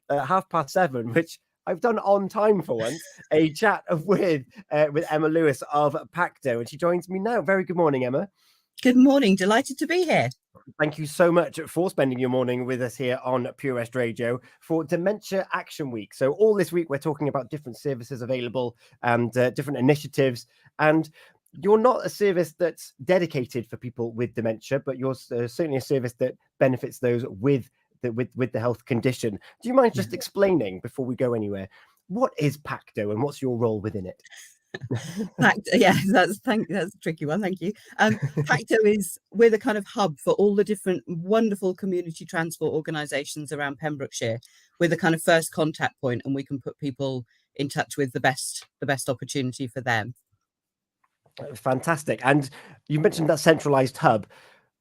at 7:30, which I've done on time for once, a chat with Emma Lewis of PACTO, and she joins me now. Very good morning, Emma. Good morning. Delighted to be here. Thank you so much for spending your morning with us here on Pure West Radio for Dementia Action Week. So all this week, we're talking about different services available and different initiatives. And you're not a service that's dedicated for people with dementia, but you're certainly a service that benefits those with the health condition. Do you mind just explaining, before we go anywhere, what is PACTO and what's your role within it? Yeah, that's a tricky one. Thank you. PACTO we're the kind of hub for all the different wonderful community transport organisations around Pembrokeshire. We're the kind of first contact point, and we can put people in touch with the best opportunity for them. Fantastic. And you mentioned that centralised hub.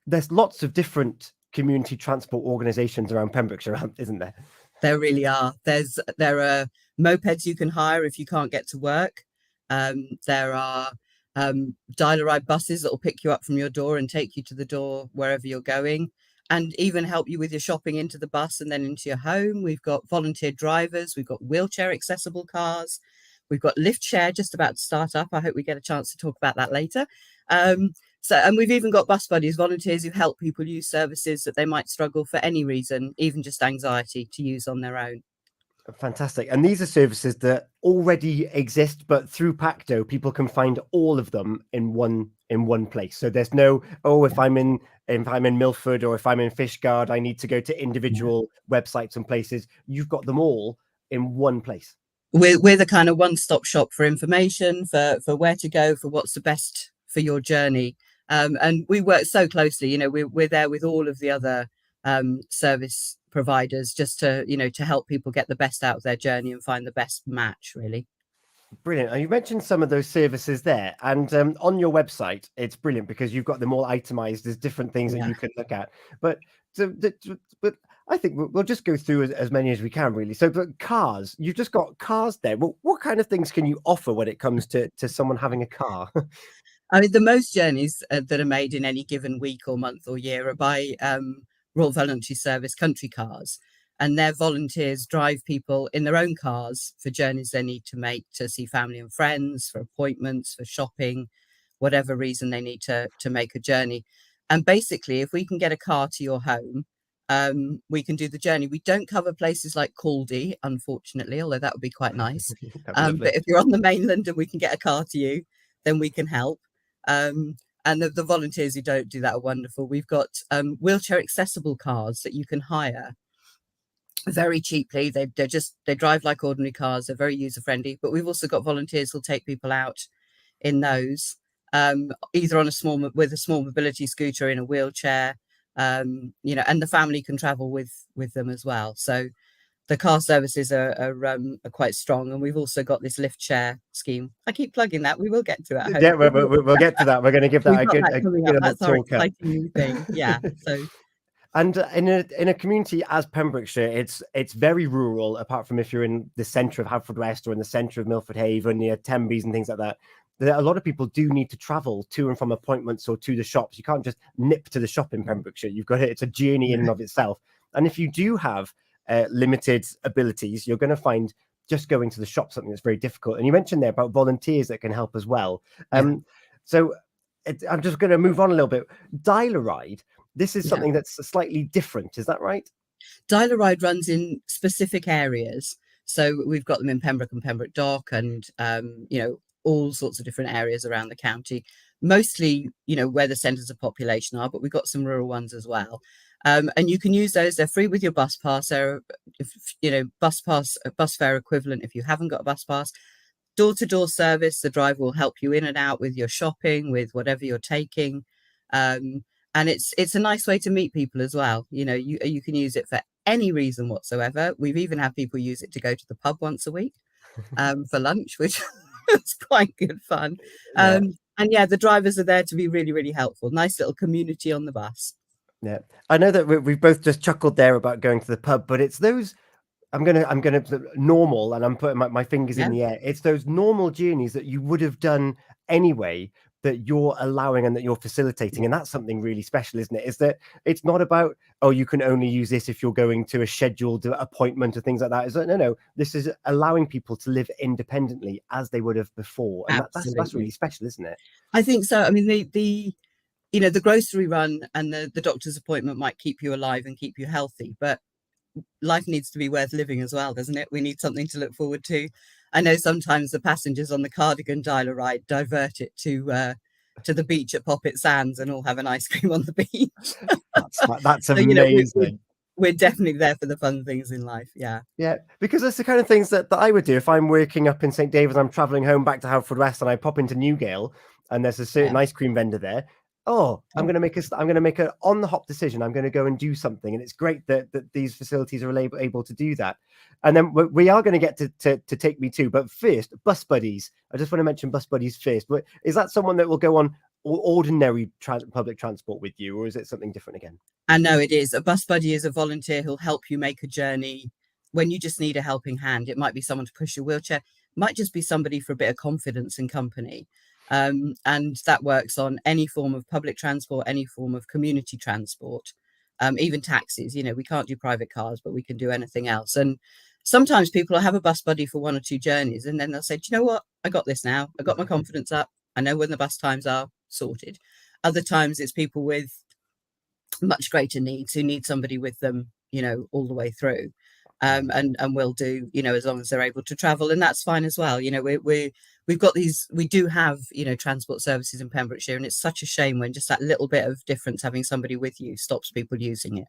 There's lots of different community transport organisations around Pembrokeshire, isn't there? There really are. There are mopeds you can hire if you can't get to work. There are dial-a-ride buses that will pick you up from your door and take you to the door wherever you're going, and even help you with your shopping into the bus and then into your home. We've got volunteer drivers. We've got wheelchair accessible cars. We've got lift share just about to start up. I hope we get a chance to talk about that later. And we've even got bus buddies, volunteers who help people use services that they might struggle for any reason, even just anxiety, to use on their own. Fantastic. And these are services that already exist, but through PACTO, people can find all of them in one place. So there's no, if I'm in Milford or if I'm in Fishguard, I need to go to individual websites and places. You've got them all in one place. We're the kind of one-stop shop for information, for where to go, for what's the best for your journey. And we work so closely. We're there with all of the other service providers, just to help people get the best out of their journey and find the best match, really. Brilliant. And you mentioned some of those services there, and on your website, it's brilliant because you've got them all itemized as different things that you can look at. But I think we'll just go through as many as we can, really. So, but cars, you've just got cars there. Well, what kind of things can you offer when it comes to someone having a car? I mean, the most journeys that are made in any given week or month or year are by Royal Voluntary Service country cars, and their volunteers drive people in their own cars for journeys they need to make to see family and friends, for appointments, for shopping, whatever reason they need to make a journey. And basically, if we can get a car to your home, we can do the journey. We don't cover places like Caldy, unfortunately, although that would be quite nice. But if you're on the mainland and we can get a car to you, then we can help. And the volunteers who don't do that are wonderful. We've got wheelchair accessible cars that you can hire very cheaply. They drive like ordinary cars. They're very user friendly. But we've also got volunteers who'll take people out in those, either on with a small mobility scooter, in a wheelchair, and the family can travel with them as well. So the car services are quite strong, and we've also got this lift share scheme. I keep plugging that. We will get to it. Yeah, we'll get to that. We're going to give that a good that's our exciting new thing. Yeah. So. And in a community as Pembrokeshire, it's very rural, apart from if you're in the centre of Haverfordwest or in the centre of Milford Haven, near Tenbies and things like that. A lot of people do need to travel to and from appointments or to the shops. You can't just nip to the shop in Pembrokeshire. It's a journey in and of itself. And if you do have limited abilities, you're going to find just going to the shop something that's very difficult. And you mentioned there about volunteers that can help as well. So I'm just going to move on a little bit. Dial-a-ride. This is something that's slightly different. Is that right? Dial-a-ride runs in specific areas. So we've got them in Pembroke and Pembroke Dock, and all sorts of different areas around the county. Mostly, where the centres of population are, but we've got some rural ones as well. And you can use those. They're free with your bus pass. They're, bus fare equivalent if you haven't got a bus pass. Door-to-door service. The driver will help you in and out with your shopping, with whatever you're taking. And it's a nice way to meet people as well. You can use it for any reason whatsoever. We've even had people use it to go to the pub once a week for lunch, which is quite good fun. And the drivers are there to be really, really helpful. Nice little community on the bus. Yeah, I know that we've both just chuckled there about going to the pub, but it's those. I'm gonna normal, and I'm putting my fingers in the air. It's those normal journeys that you would have done anyway, that you're allowing and that you're facilitating. And that's something really special, isn't it? Is that it's not about, oh, you can only use this if you're going to a scheduled appointment or things like that. Is that no, this is allowing people to live independently as they would have before. And that's really special, isn't it? I think so. I mean, the the grocery run and the doctor's appointment might keep you alive and keep you healthy, but life needs to be worth living as well, doesn't it? We need something to look forward to. I know sometimes the passengers on the Cardigan Dial-A-Ride divert it to the beach at Poppet Sands and all have an ice cream on the beach. That's So, amazing. We're definitely there for the fun things in life. Yeah. Yeah, because that's the kind of things that I would do if I'm working up in St. David's, I'm traveling home back to Haverfordwest, and I pop into Newgale, and there's a certain ice cream vendor there. Oh, I'm going to make a on the hop decision. I'm going to go and do something, and it's great that these facilities are able to do that. And then we are going to get to Take Me Too, but first, bus buddies. I just want to mention bus buddies first. But is that someone that will go on ordinary public transport with you, or is it something different again? And no, it is. A bus buddy is a volunteer who'll help you make a journey when you just need a helping hand. It might be someone to push your wheelchair, it might just be somebody for a bit of confidence and company. And that works on any form of public transport, any form of community transport, even taxis. We can't do private cars, but we can do anything else. And sometimes people will have a bus buddy for 1 or 2 journeys, and then they'll say, do you know what? I got this now. I got my confidence up. I know when the bus times are sorted. Other times it's people with much greater needs who need somebody with them, all the way through. And we'll do, as long as they're able to travel, and that's fine as well. We've got these, we do have, transport services in Pembrokeshire, and it's such a shame when just that little bit of difference, having somebody with you, stops people using it.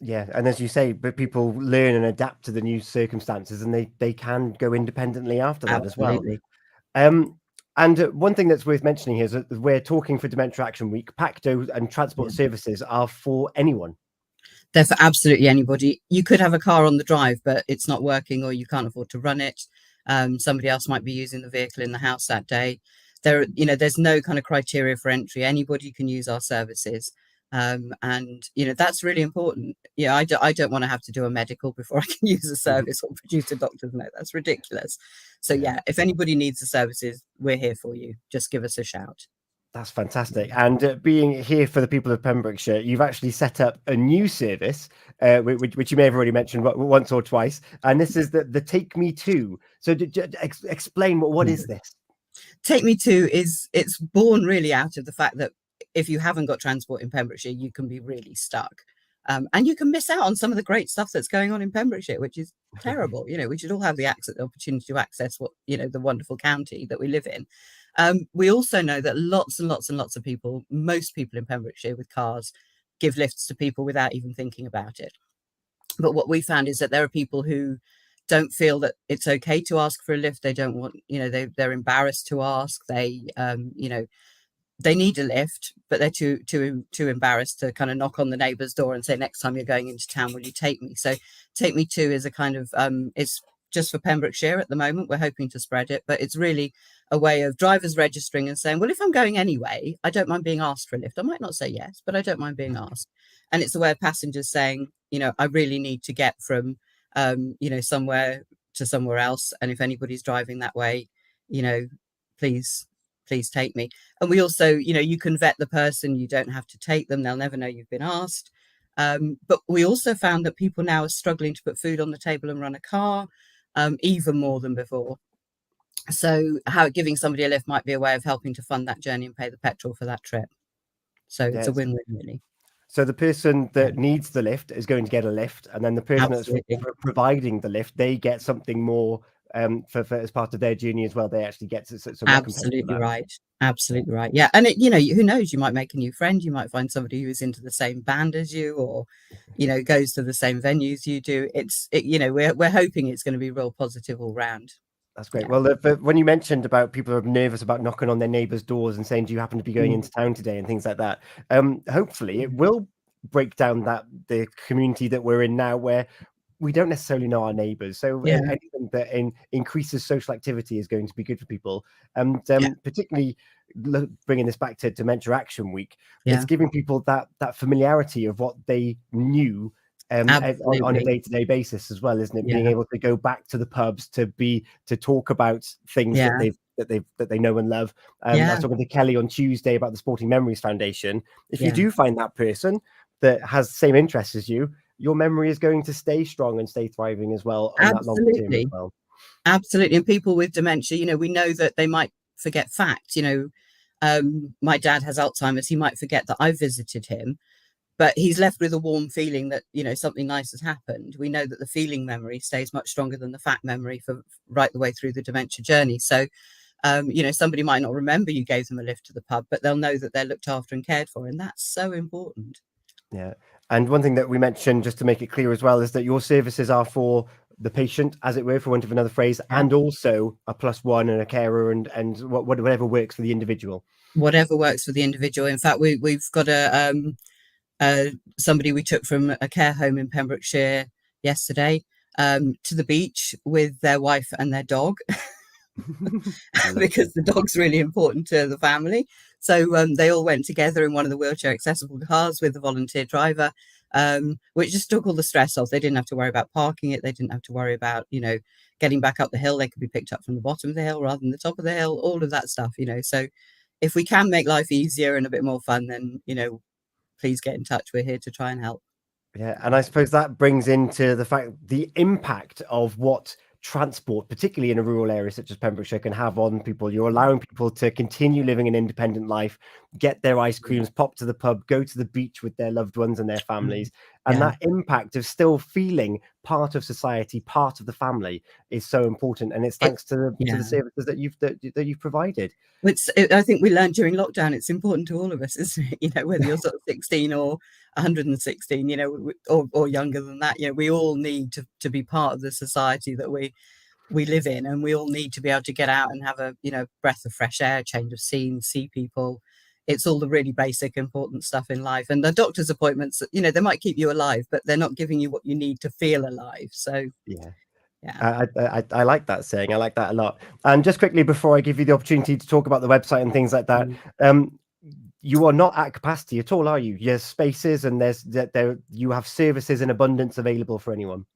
Yeah, and as you say, but people learn and adapt to the new circumstances, and they can go independently after that as well. And one thing that's worth mentioning here is that we're talking for Dementia Action Week. PACTO and transport services are for anyone. They're for absolutely anybody. You could have a car on the drive, but it's not working, or you can't afford to run it. Somebody else might be using the vehicle in the house that day. There's no kind of criteria for entry. Anybody can use our services. And that's really important. I don't want to have to do a medical before I can use a service or produce a doctor's note. That's ridiculous. So if anybody needs the services, we're here for you. Just give us a shout. That's fantastic. And being here for the people of Pembrokeshire, you've actually set up a new service, which you may have already mentioned once or twice. And this is the Take Me To. So explain what is this? Take Me To it's born really out of the fact that if you haven't got transport in Pembrokeshire, you can be really stuck. And you can miss out on some of the great stuff that's going on in Pembrokeshire, which is terrible. We should all have the opportunity to access the wonderful county that we live in. We also know that lots and lots and lots of people, most people in Pembrokeshire with cars, give lifts to people without even thinking about it. But what we found is that there are people who don't feel that it's okay to ask for a lift. They don't want, they're embarrassed to ask. They need a lift, but they're too embarrassed to kind of knock on the neighbour's door and say, next time you're going into town, will you take me? So Take Me To is a kind of, it's just for Pembrokeshire at the moment. We're hoping to spread it, but it's really a way of drivers registering and saying, well, if I'm going anyway, I don't mind being asked for a lift. I might not say yes, but I don't mind being asked. And it's a way of passengers saying, I really need to get from, somewhere to somewhere else. And if anybody's driving that way, please take me. And we also, you can vet the person. You don't have to take them. They'll never know you've been asked. But we also found that people now are struggling to put food on the table and run a car, even more than before. So giving somebody a lift might be a way of helping to fund that journey and pay the petrol for that trip. So it's a win-win, really. So the person that needs the lift is going to get a lift, and then the person that's providing the lift, they get something more for as part of their journey as well. They actually get some absolutely right. Absolutely right. Yeah, and who knows? You might make a new friend. You might find somebody who is into the same band as you, or goes to the same venues you do. We're hoping it's going to be real positive all round. That's great. Yeah. Well, when you mentioned about people who are nervous about knocking on their neighbours' doors and saying, do you happen to be going into town today, and things like that, hopefully it will break down the community that we're in now, where we don't necessarily know our neighbours. So anything that increases social activity is going to be good for people. And particularly bringing this back to Dementia Action Week, it's giving people that familiarity of what they knew on a day-to-day basis as well, isn't it? Being able to go back to the pubs to talk about things that that they know and love. I was talking to Kelly on Tuesday about the Sporting Memories Foundation. If you do find that person that has the same interests as you, your memory is going to stay strong and stay thriving as well on that long term as well. Absolutely. And people with dementia, we know that they might forget facts. My dad has Alzheimer's. He might forget that I visited him, but he's left with a warm feeling that, something nice has happened. We know that the feeling memory stays much stronger than the fact memory for right the way through the dementia journey. So, somebody might not remember you gave them a lift to the pub, but they'll know that they're looked after and cared for. And that's so important. Yeah. And one thing that we mentioned, just to make it clear as well, is that your services are for the patient, as it were, for want of another phrase, and also a +1 and a carer and whatever works for the individual. Whatever works for the individual. In fact, we've got somebody we took from a care home in Pembrokeshire yesterday to the beach with their wife and their dog. Because the dog's really important to the family. So they all went together in one of the wheelchair accessible cars with the volunteer driver, which just took all the stress off. They didn't have to worry about parking it. They didn't have to worry about, getting back up the hill. They could be picked up from the bottom of the hill rather than the top of the hill, all of that stuff, So if we can make life easier and a bit more fun, then, please get in touch. We're here to try and help. Yeah. And I suppose that brings into the impact of what transport, particularly in a rural area such as Pembrokeshire, can have on people. You're allowing people to continue living an independent life, get their ice creams, pop to the pub, go to the beach with their loved ones and their families. And that impact of still feeling part of society, part of the family, is so important. And it's thanks to the services that you've provided. I think we learned during lockdown, it's important to all of us, isn't it? Whether you're sort of 16 or 116, or younger than that, we all need to be part of the society that we live in, and we all need to be able to get out and have a breath of fresh air, change of scene, see people. It's all the really basic important stuff in life. And the doctor's appointments, they might keep you alive, but they're not giving you what you need to feel alive. So I like that saying. I like that a lot. And just quickly before I give you the opportunity to talk about the website and things like that, you are not at capacity at all, are you? There's spaces and you have services in abundance available for anyone.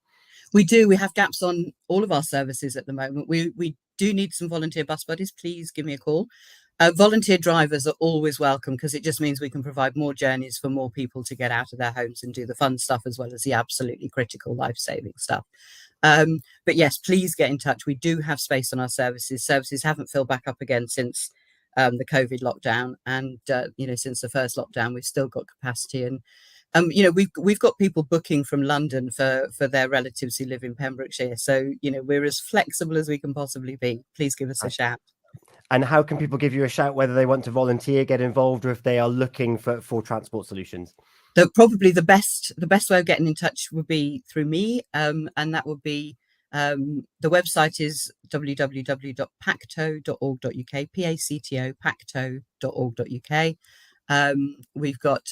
We do. We have gaps on all of our services at the moment. We do need some volunteer bus buddies. Please give me a call. Volunteer drivers are always welcome, because it just means we can provide more journeys for more people to get out of their homes and do the fun stuff as well as the absolutely critical life-saving stuff. But yes, please get in touch. We do have space on our services. Services haven't filled back up again since the COVID lockdown, and since the first lockdown, we've still got capacity. And we've got people booking from London for their relatives who live in Pembrokeshire. So we're as flexible as we can possibly be. Please give us a shout. And how can people give you a shout, whether they want to volunteer, get involved, or if they are looking for transport solutions? Probably the best way of getting in touch would be through me, and that would be the website is www.pacto.org.uk, PACTO, pacto.org.uk. We've got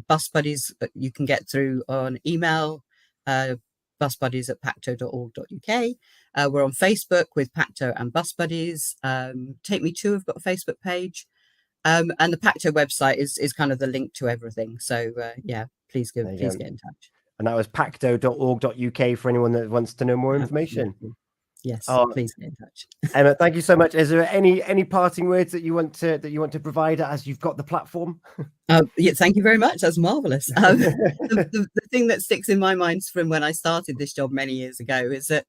bus buddies that you can get through on email, busbuddies@pacto.org.uk. We're on Facebook with Pacto and Bus Buddies. Take Me To have got a Facebook page. And the PACTO website is kind of the link to everything. So please get in touch. And that was pacto.org.uk for anyone that wants to know more information. Yes, please get in touch. Emma, thank you so much. Is there any parting words that you want to provide as you've got the platform? Thank you very much. That's marvelous. The thing that sticks in my mind from when I started this job many years ago is that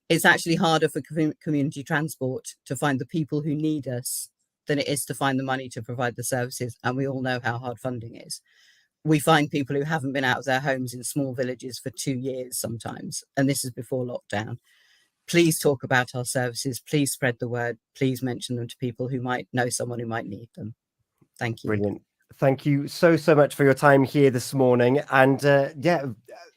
it's actually harder for community transport to find the people who need us than it is to find the money to provide the services. And we all know how hard funding is. We find people who haven't been out of their homes in small villages for 2 years sometimes, and this is before lockdown. Please talk about our services. Please spread the word. Please mention them to people who might know someone who might need them. Thank you. Brilliant. Thank you so much for your time here this morning. And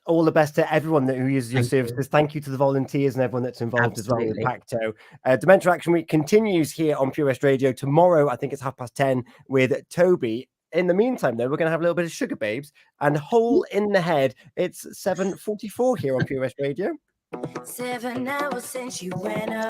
all the best to everyone who uses your services. Thank you to the volunteers and everyone that's involved as well with PACTO. Dementia Action Week continues here on Pure West Radio tomorrow. I think it's 10:30 with Toby. In the meantime, though, we're going to have a little bit of Sugar Babes and Hole in the Head. It's 7:44 here on Pure West Radio. 7 hours since you went up.